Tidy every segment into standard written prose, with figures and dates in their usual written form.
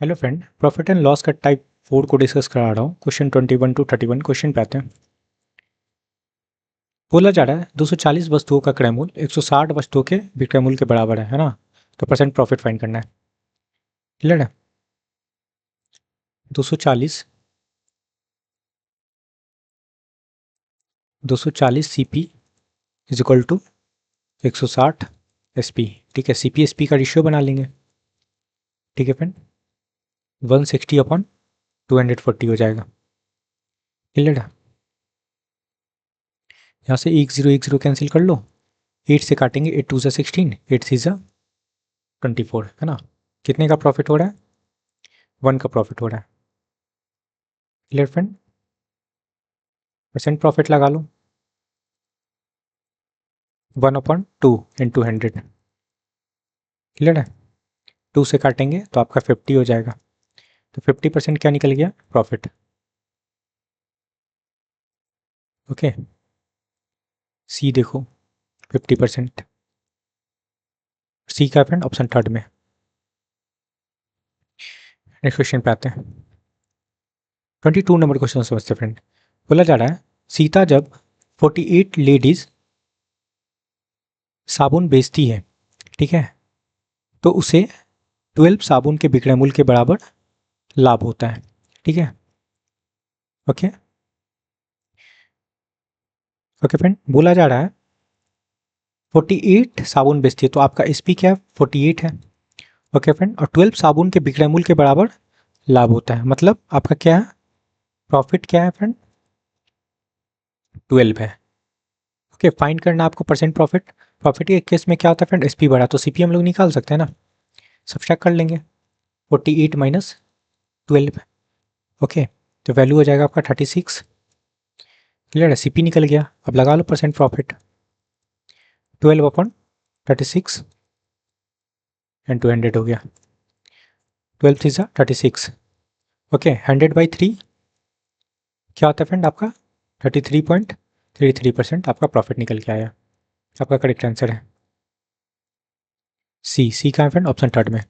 Hello friend, profit and loss का type 4 को discuss करा रहा हूँ। क्वेश्चन 21 टू 31 क्वेश्चन पे आते हैं। बोला जा रहा है 240 वस्तुओं का क्रय मूल्य 160 वस्तुओं के विक्रय मूल्य के बराबर है ना। तो परसेंट प्रॉफिट फाइंड करना है। क्लियर है। 240 CP is equal to 160 SP. ठीक है, सीपी एसपी का रेशियो बना लेंगे। ठीक है फ्रेंड, 160 अपॉन 240 हो जाएगा। क्लियर है। यहाँ से एक जीरो कैंसिल कर लो। 8 से काटेंगे, 8 2 16, 8 3 24 है ना। कितने का प्रॉफिट हो रहा है? 1 का प्रॉफिट हो रहा है। Clear friend. परसेंट प्रॉफिट लगा लो। 1/2 इंटू 100। क्लियर है। 2 से काटेंगे तो आपका 50 हो जाएगा। तो 50% क्या निकल गया? प्रॉफिट। ओके, सी देखो 50%। सी का फ्रेंड ऑप्शन थर्ड में। नेक्स्ट क्वेश्चन पे आते हैं। 22 नंबर क्वेश्चन समझते फ्रेंड। बोला जा रहा है सीता जब 48 लेडीज साबुन बेचती है, ठीक है, तो उसे 12 साबुन के विक्रय मूल्य के बराबर लाभ होता है। ठीक है। ओके ओके फ्रेंड, बोला जा रहा है 48 साबुन बेचती है तो आपका एसपी क्या है? 48 है। ओके फ्रेंड, और 12 साबुन के विक्रय मूल्य के बराबर लाभ होता है, मतलब आपका क्या है? प्रॉफिट क्या है फ्रेंड? 12 है। ओके, फाइंड करना आपको परसेंट प्रॉफिट। प्रॉफिट के केस में क्या होता है फ्रेंड? एसपी बढ़ा तो सीपी हम लोग निकाल सकते हैं ना, सब्ट्रैक्ट कर लेंगे। 48 माइनस 12। ओके, तो वैल्यू हो जाएगा आपका 36। क्लियर है, सीपी निकल गया। अब लगा लो परसेंट प्रॉफिट। 12/36 एंड 200 हो गया। 12 3 36। ओके, 100/3 क्या होता है फ्रेंड? आपका 33.33% आपका प्रॉफिट निकल के आया। आपका करेक्ट आंसर है सी। सी का है फ्रेंड ऑप्शन थर्ड में।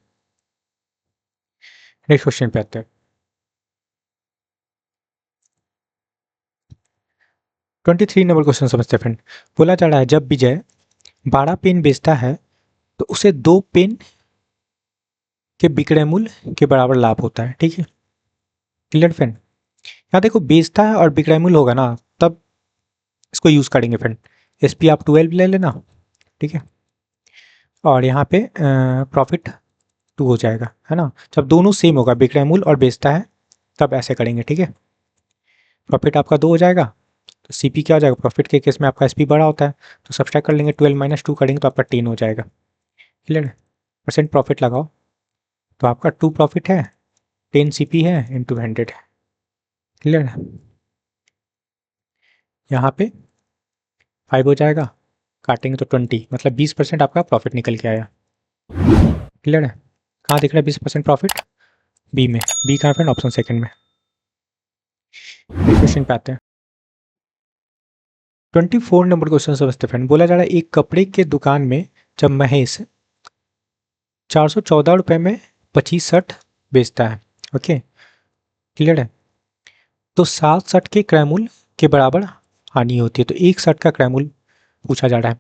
नेक्स्ट क्वेश्चन पे आते हैं। 23 नंबर क्वेश्चन समझते हैं फ्रेंड। बोला जा रहा है जब विजय 12 पेन बेचता है तो उसे 2 पेन के विक्रय मूल्य के बराबर लाभ होता है। ठीक है। Clear friend. यहाँ देखो बेचता है और विक्रय मूल्य होगा ना, तब इसको यूज करेंगे फ्रेंड। एसपी आप 12 ले लेना। ठीक है, और यहाँ पे प्रॉफिट 2 हो जाएगा, है ना। जब दोनों सेम होगा, विक्रय मूल्य और बेचता है, तब ऐसे करेंगे। ठीक है, प्रॉफिट आपका 2 हो जाएगा। तो सीपी क्या हो जाएगा? प्रॉफिट के केस में आपका एसपी बड़ा होता है, तो सब्सट्रैक्ट कर लेंगे। 12 माइनस 2 करेंगे तो आपका 10 हो जाएगा। क्लियर है। परसेंट प्रॉफिट लगाओ तो आपका 2 प्रॉफिट है, 10 सीपी है इंटू 100 है। क्लियर है। यहाँ पे 5 हो जाएगा, काटेंगे तो 20, मतलब 20% आपका प्रॉफिट निकल के आया। क्लियर है। कहाँ दिख रहा है 20% प्रॉफिट? बी में। बी कहाँ फ्रेंड? ऑप्शन सेकंड में। क्वेश्चन पे आते हैं। 24 नंबर क्वेश्चन समझते फ्रेंड। बोला जा रहा है एक कपड़े के दुकान में जब महेश 414 रुपये में 25 शर्ट बेचता है, ओके, क्लियर है, तो 7 शर्ट के क्रय मूल्य के बराबर हानि होती है। तो एक शर्ट का क्रय मूल्य पूछा जा रहा है।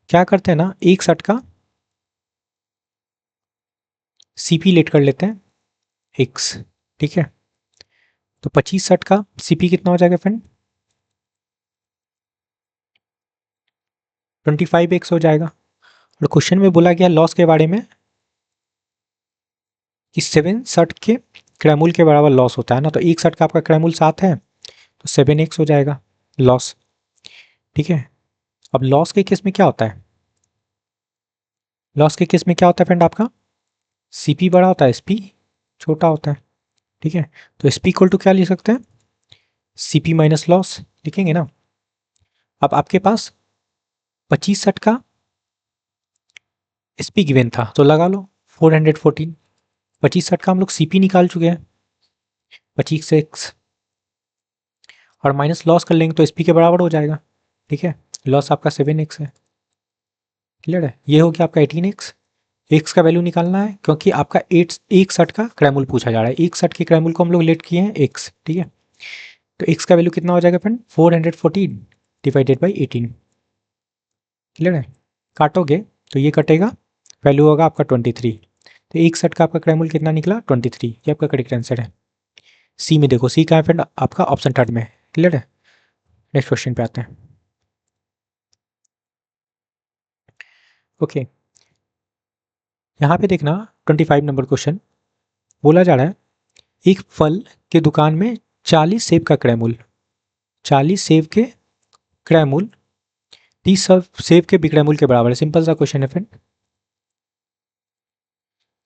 क्या करते हैं ना, एक शर्ट का सीपी लेट कर लेते हैं एक्स। ठीक है, तो 25 शर्ट का सीपी कितना हो जाएगा फ्रेंड? 25x हो जाएगा। और क्वेश्चन में बोला गया लॉस के बारे में कि 7 शर्ट के क्रय मूल्य के बराबर लॉस होता है ना, तो एक शर्ट का आपका क्रय मूल्य 7 है तो 7x हो जाएगा लॉस। ठीक है, अब लॉस के केस में क्या होता है? लॉस के केस में क्या होता है फ्रेंड? आपका सीपी बड़ा होता है, एसपी छोटा होता है। ठीक है, तो एसपी इक्वल टू क्या लिख सकते हैं? सीपी माइनस लॉस लिखेंगे ना। अब आपके पास 25 शर्ट का एसपी गिवन था तो लगा लो 414। 25 शर्ट का हम लोग सीपी निकाल चुके हैं 25x, और माइनस लॉस कर लेंगे तो एसपी के बराबर हो जाएगा। ठीक है, लॉस आपका 7x है। क्लियर है। ये हो गया आपका 18x, एक्स का वैल्यू निकालना है क्योंकि आपका 61 का क्रैमूल पूछा जा रहा है। 61 के क्रैमूल को हम लोग लेट किए हैं एक्स, ठीक है। तो एक्स का वैल्यू कितना हो जाएगा फ्रेंड, 414 डिवाइडेड बाई 18। क्लियर है? काटोगे तो ये कटेगा, वैल्यू होगा आपका 23। तो 61 का आपका क्रैमूल कितना निकला, 23। ये आपका करेक्ट आंसर है। सी में देखो, सी का है फ्रेंड आपका ऑप्शन थर्ड में। क्लियर है? नेक्स्ट क्वेश्चन पे आते हैं। ओके, यहाँ पे देखना 25 नंबर क्वेश्चन बोला जा रहा है, एक फल के दुकान में 40 सेब का क्रय मूल्य, 40 सेब के क्रय मूल्य 30 सेब के विक्रय मूल्य के बराबर है। सिंपल सा क्वेश्चन है फ्रेंड।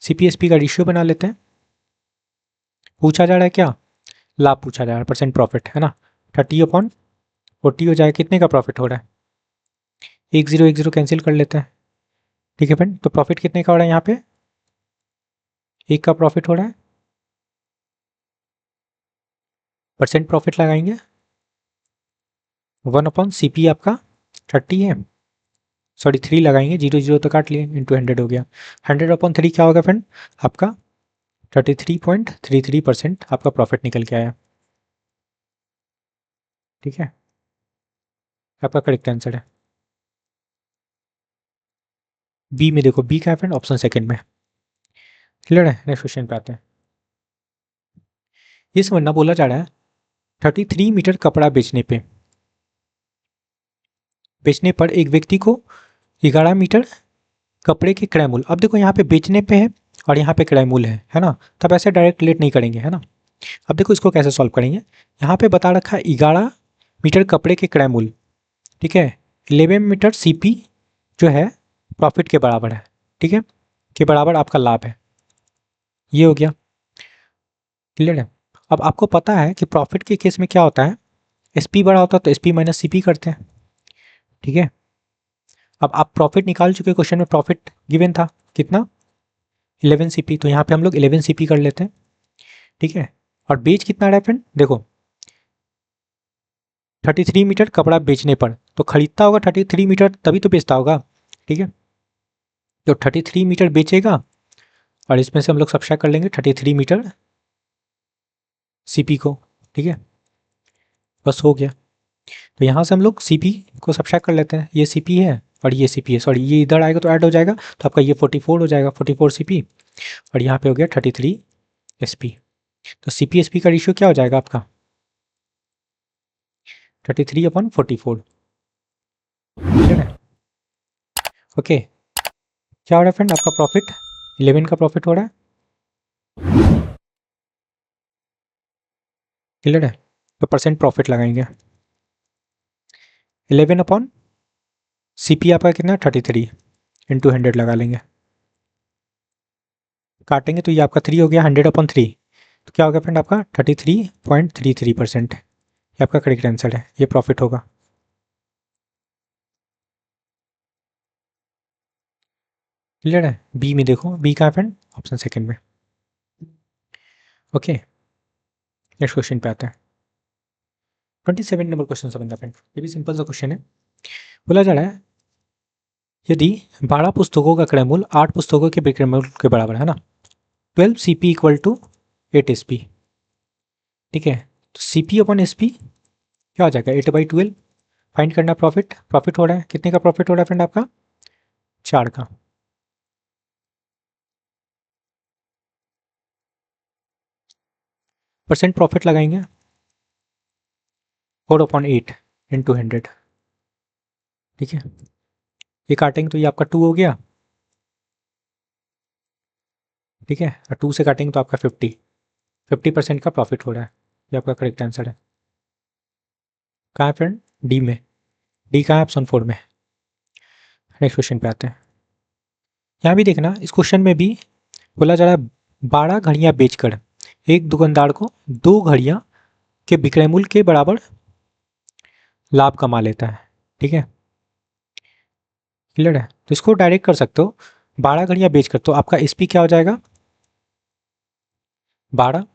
सीपीएसपी का रेशियो बना लेते हैं। पूछा जा रहा है क्या, लाभ पूछा जा रहा है, परसेंट प्रॉफिट है ना। 30/40 हो जाए, कितने का प्रॉफिट हो रहा है, 1 0 कैंसिल कर लेते हैं। ठीक है फ्रेंड, तो प्रॉफिट कितने का हो रहा है, यहाँ पे 1 का प्रॉफिट हो रहा है। परसेंट प्रॉफिट लगाएंगे, 1/CP आपका 30 है, सॉरी 3 लगाएंगे, 0 0 तो काट लिए, इंटू 100 हो गया। 100/3 क्या होगा फ्रेंड, आपका 33.33% आपका प्रॉफिट निकल के आया। ठीक है, आपका करेक्ट आंसर है। बी में देखो, बी का है फ्रेंड ऑप्शन सेकंड में। क्लियर है? नेक्स्ट क्वेश्चन पे आते हैं। ये समझना बोला जा रहा है 33 मीटर कपड़ा बेचने पर एक व्यक्ति को 11 मीटर कपड़े के क्रय मूल्य। अब देखो यहाँ पे बेचने पे है और यहाँ पे क्रय मूल्य है ना, तब ऐसे डायरेक्ट लेट नहीं करेंगे, है ना। अब देखो इसको कैसे सॉल्व करेंगे। यहाँ पे बता रखा है 11 मीटर कपड़े के क्रय मूल्य, ठीक है। 11 मीटर सीपी जो है प्रॉफिट के बराबर है, ठीक है, के बराबर आपका लाभ है। ये हो गया। क्लियर है? अब आपको पता है कि प्रॉफिट के केस में क्या होता है, एसपी बड़ा होता है तो एसपी माइनस सीपी करते हैं, ठीक है। अब आप प्रॉफिट निकाल चुके, क्वेश्चन में प्रॉफिट गिवन था कितना, 11 सीपी, तो यहाँ पे हम लोग 11 सीपी कर लेते हैं, ठीक है। और बेच कितना रहा है फ्रेंड, देखो 33 मीटर कपड़ा बेचने पर, तो खरीदता होगा 33 मीटर तभी तो बेचता होगा, ठीक है। तो 33 मीटर बेचेगा और इसमें से हम लोग सब्ट्रैक्ट कर लेंगे 33 मीटर सीपी को, ठीक है, बस हो गया। तो यहाँ से हम लोग सीपी को सब्ट्रैक्ट कर लेते हैं, ये सीपी है और ये सीपी है, सॉरी ये इधर आएगा तो ऐड हो जाएगा, तो आपका ये 44 हो जाएगा, 44 सीपी, और यहाँ पे हो गया 33 एसपी। तो सीपी एसपी का रेशियो क्या हो जाएगा आपका, 33/44। ठीक है, ओके। क्या हो रहा है फ्रेंड, आपका प्रॉफिट 11 का प्रॉफिट हो रहा है। क्लियर है? तो परसेंट प्रॉफिट लगाएंगे, 11/CP आपका कितना, 33 इंटू 100 लगा लेंगे, काटेंगे तो ये आपका 3 हो गया, 100/3, तो क्या हो गया फ्रेंड आपका 33.33%। ये आपका करेक्ट आंसर है, ये प्रॉफिट होगा। क्लियर है? बी में देखो, बी का है फ्रेंड ऑप्शन सेकंड में। ओके, नेक्स्ट क्वेश्चन पे आते हैं। 27 नंबर क्वेश्चन समझना फ्रेंड, ये भी सिंपल सा क्वेश्चन है। बोला जा रहा है यदि 12 पुस्तकों का क्रय मूल्य 8 पुस्तकों के विक्रय मूल्य के बराबर है ना, 12 CP इक्वल टू 8 SP, ठीक है। तो CP/SP क्या हो जाएगा, 8/12। फाइंड करना प्रॉफिट, प्रॉफिट हो रहा है, कितने का प्रॉफिट हो रहा है फ्रेंड आपका, 4 का। परसेंट प्रॉफिट लगाएंगे, 4/8 इंटू 100, ठीक है। ये काटेंगे तो ये आपका 2 हो गया, ठीक है, और 2 से काटेंगे तो आपका 50% का प्रॉफिट हो रहा है। ये आपका करेक्ट आंसर है। कहाँ है फ्रेंड, डी में, डी कहाँ है, ऑप्शन 4 में। नेक्स्ट क्वेश्चन पे आते हैं। यहाँ भी देखना, इस क्वेश्चन में भी बोला जा रहा है 12 घड़ियाँ बेचकर एक दुकानदार को 2 घड़ियाँ के विक्रय मूल्य के बराबर लाभ कमा लेता है, ठीक है। क्लियर है? तो इसको डायरेक्ट कर सकते हो, 12 घड़ियाँ बेचकर, तो आपका एसपी क्या हो जाएगा 12,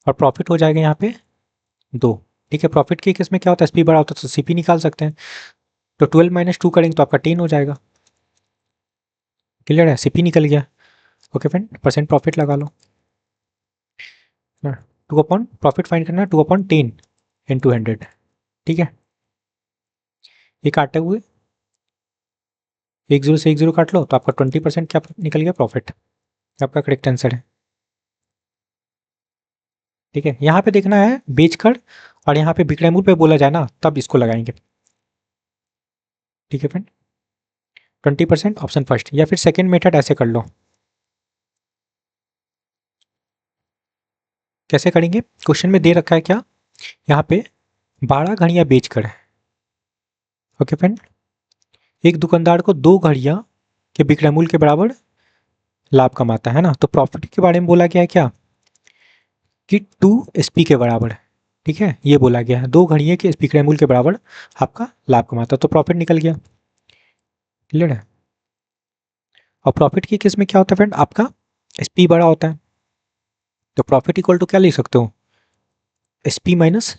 और प्रॉफिट हो जाएगा यहाँ पे 2, ठीक है। प्रॉफिट के केस में क्या होता है, एसपी बड़ा होता है तो सीपी निकाल सकते हैं, तो 12 - 2 करेंगे तो आपका 10 हो जाएगा। क्लियर है? सीपी निकल गया, ओके फ्रेंड, परसेंट प्रॉफिट लगा लो। 2 अपॉन प्रॉफिट फाइंड करना, 2/10 इंटू 100। ठीक है, ये काटे हुए 10 से 10 काट लो तो आपका 20% क्या निकल गया प्रॉफिट, आपका करेक्ट आंसर है। ठीक है, यहाँ पे देखना है बेचकर, और यहाँ पे बिक्री मूल्य पे बोला जाए ना तब इसको लगाएंगे। ठीक है फ्रेंड, 20% ऑप्शन फर्स्ट, या फिर सेकेंड मेथड ऐसे कर लो। कैसे करेंगे, क्वेश्चन में दे रखा है क्या, यहाँ पे 12 घड़ियां बेचकर है। ओके फ्रेंड, एक दुकानदार को 2 घड़ियां के बिक्री मूल्य के बराबर लाभ कमाता है ना, तो प्रॉफिट के बारे में बोला गया है क्या कि 2 SP के बराबर है। ठीक है, ये बोला गया है 2 घड़ियां के बिक्री मूल्य के बराबर आपका लाभ कमाता है, तो प्रॉफिट निकल गया। क्लियर है, और प्रॉफिट की केस में क्या होता है फ्रेंड, आपका SP बड़ा होता है, तो प्रॉफिट इक्वल टू क्या लिख सकते हो, SP माइनस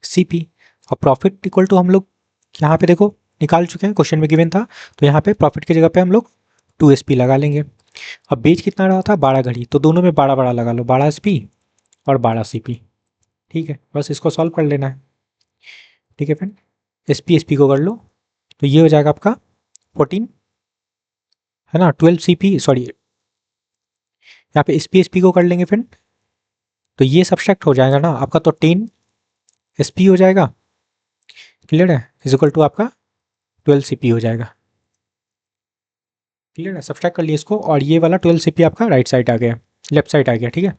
CP। और प्रॉफिट इक्वल टू हम लोग यहाँ पे देखो निकाल चुके हैं, क्वेश्चन में गिवन था, तो यहाँ पे प्रॉफिट की जगह पे हम लोग 2SP लगा लेंगे। अब बेच कितना रहा था, 12 घड़ी, तो दोनों में 12 लगा लो, 12SP और 12CP। ठीक है, बस इसको सॉल्व कर लेना है। ठीक है फ्रेंड, SP को कर लो, तो ये हो जाएगा आपका 14 है ना, 12CP, सॉरी यहाँ पे SP को कर लेंगे फ्रेंड, तो ये सब्सट्रैक्ट हो जाएगा ना आपका, तो 10SP हो जाएगा। क्लियर है, इज इक्वल टू आपका 12CP हो जाएगा। क्लियर है, सब्सट्रैक्ट कर लिए इसको, और ये वाला 12CP आपका राइट साइड आ गया, लेफ्ट साइड आ गया। ठीक है,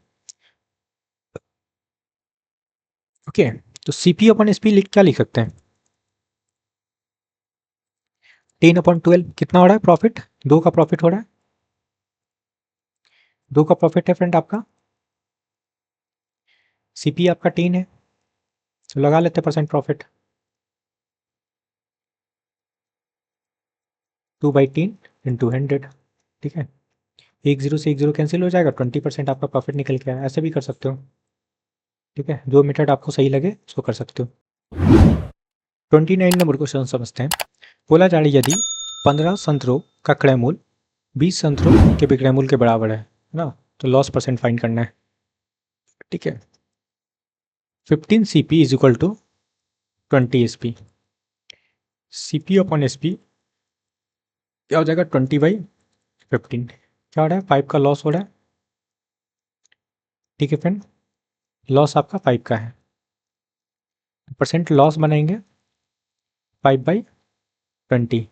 ओके, तो CP/SP क्या लिख सकते हैं, 10/12 कितना हो रहा है प्रॉफिट, 2 का प्रॉफिट हो रहा है, 2 का प्रॉफिट है फ्रेंड आपका, CP आपका 10 है, तो लगा लेते परसेंट प्रॉफिट, 2/10 इंटू 100। ठीक है, 10 से 10 कैंसिल हो जाएगा, 20% आपका प्रॉफिट निकल के आया, ऐसे भी कर सकते हो। ठीक है, जो मेथड आपको सही लगे उसको कर सकते हो। 29 नंबर क्वेश्चन समझते हैं। बोला जा रहा है यदि 15 संतरों का क्रय मूल्य 20 संतरों के विक्रय मूल्य के बराबर है ना, तो लॉस परसेंट फाइंड करना है। ठीक है, 15CP is equal to 20SP, CP/SP क्या हो जाएगा, 20/15। क्या हो रहा है, 5 का लॉस हो रहा है। ठीक है फ्रेंड, लॉस आपका 5 का है, परसेंट लॉस बनाएंगे 5/20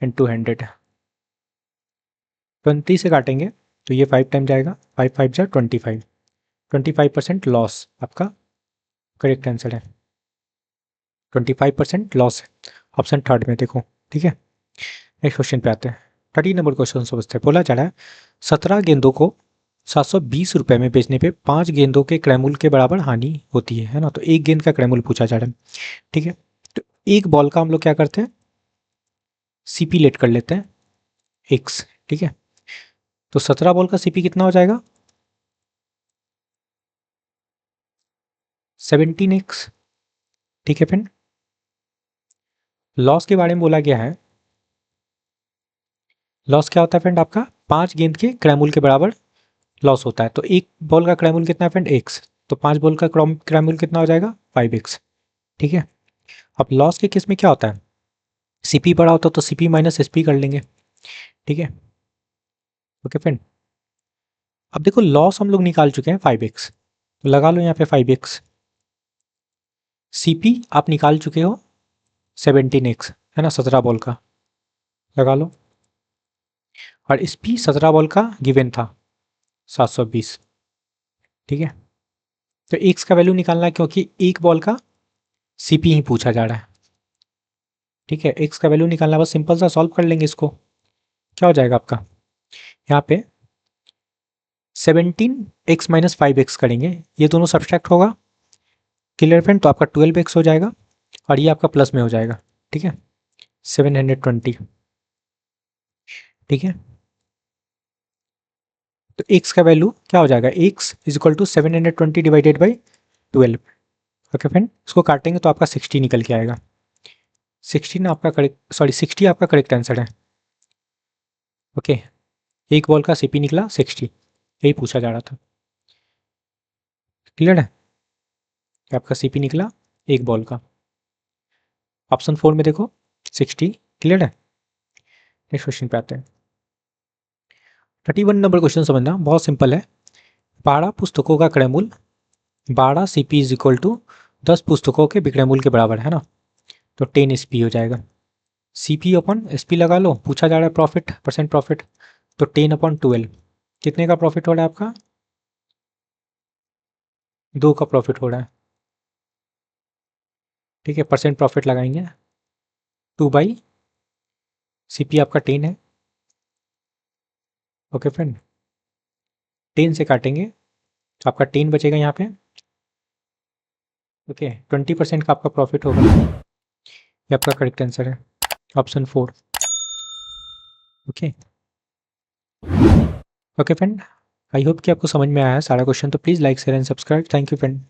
इंटू 100, 20 से काटेंगे तो ये 5 टाइम जाएगा, 5 5 जा 25, 25% लॉस आपका करेक्ट आंसर है, 25% लॉस है ऑप्शन थर्ड में देखो। ठीक है, नेक्स्ट क्वेश्चन पे आते हैं। 30 नंबर क्वेश्चन समझते हैं। बोला जा रहा है 17 गेंदों को 720 रुपये में बेचने पे 5 गेंदों के क्रय मूल्य के बराबर हानि होती है ना, तो एक गेंद का क्रय मूल्य पूछा जा रहा है। ठीक है, तो एक बॉल का हम लोग क्या करते हैं, CP लेट कर लेते हैं x। ठीक है, तो 17 बॉल का CP कितना हो जाएगा, 17x। ठीक है फ्रेंड, लॉस के बारे में बोला गया है, लॉस क्या होता है फ्रेंड आपका, 5 गेंद के क्रय मूल्य के बराबर लॉस होता है, तो एक बॉल का क्रय मूल्य कितना है फ्रेंड x, तो 5 बॉल का क्रय मूल्य कितना हो जाएगा 5x। ठीक है, अब लॉस के केस में क्या होता है, CP बड़ा होता है तो CP माइनस SP कर लेंगे। ठीक है, ओके फ्रेंड, अब देखो लॉस हम लोग निकाल चुके हैं 5x, तो लगा लो यहाँ पे 5x। CP आप निकाल चुके हो 17x है ना, 17 बॉल का लगा लो, और SP 17 बॉल का गिवन था 720। ठीक है, तो x का वैल्यू निकालना है क्योंकि एक बॉल का CP ही पूछा जा रहा है। ठीक है, x का वैल्यू निकालना, बस सिंपल सा सॉल्व कर लेंगे इसको। क्या हो जाएगा आपका, यहाँ पे 17x माइनस 5x करेंगे, ये दोनों सब्सट्रैक्ट होगा। क्लियर फ्रेंड, तो आपका 12x हो जाएगा, और ये आपका प्लस में हो जाएगा। ठीक है, 720। ठीक है, तो x का वैल्यू क्या हो जाएगा, x is equal to 720 divided by 12। Okay friend, इसको काटेंगे तो आपका 60 निकल के आएगा, 16 आपका करेक्ट, सॉरी 60 आपका करेक्ट आंसर है। ओके, एक बॉल का सीपी निकला 60, यही पूछा जा रहा था। क्लियर है कि आपका सीपी निकला एक बॉल का। ऑप्शन 4 में देखो 60। क्लियर है। नेक्स्ट क्वेश्चन पे आते हैं। 31 नंबर क्वेश्चन समझना, बहुत सिंपल है। 12 पुस्तकों का क्रय मूल्य 12 सीपी इज इक्वल टू 10 पुस्तकों के विक्रय मूल्य के बराबर है ना, तो 10 एसपी हो जाएगा। सीपी अपन एसपी लगा लो, पूछा जा रहा है प्रॉफिट, परसेंट प्रॉफिट, तो 10/12 कितने का प्रॉफिट हो रहा है आपका? 2 का प्रॉफिट हो रहा है। ठीक है, परसेंट प्रॉफिट लगाएंगे 2 सीपी आपका 10 है। ओके फ्रेंड, 10 से काटेंगे तो आपका 10 बचेगा यहाँ पे। ओके, 20% का आपका प्रॉफिट होगा। ये आपका करेक्ट आंसर है, option 4। Okay okay friend, I hope कि आपको समझ में आया है सारा क्वेश्चन। तो please like share and subscribe. Thank you friend.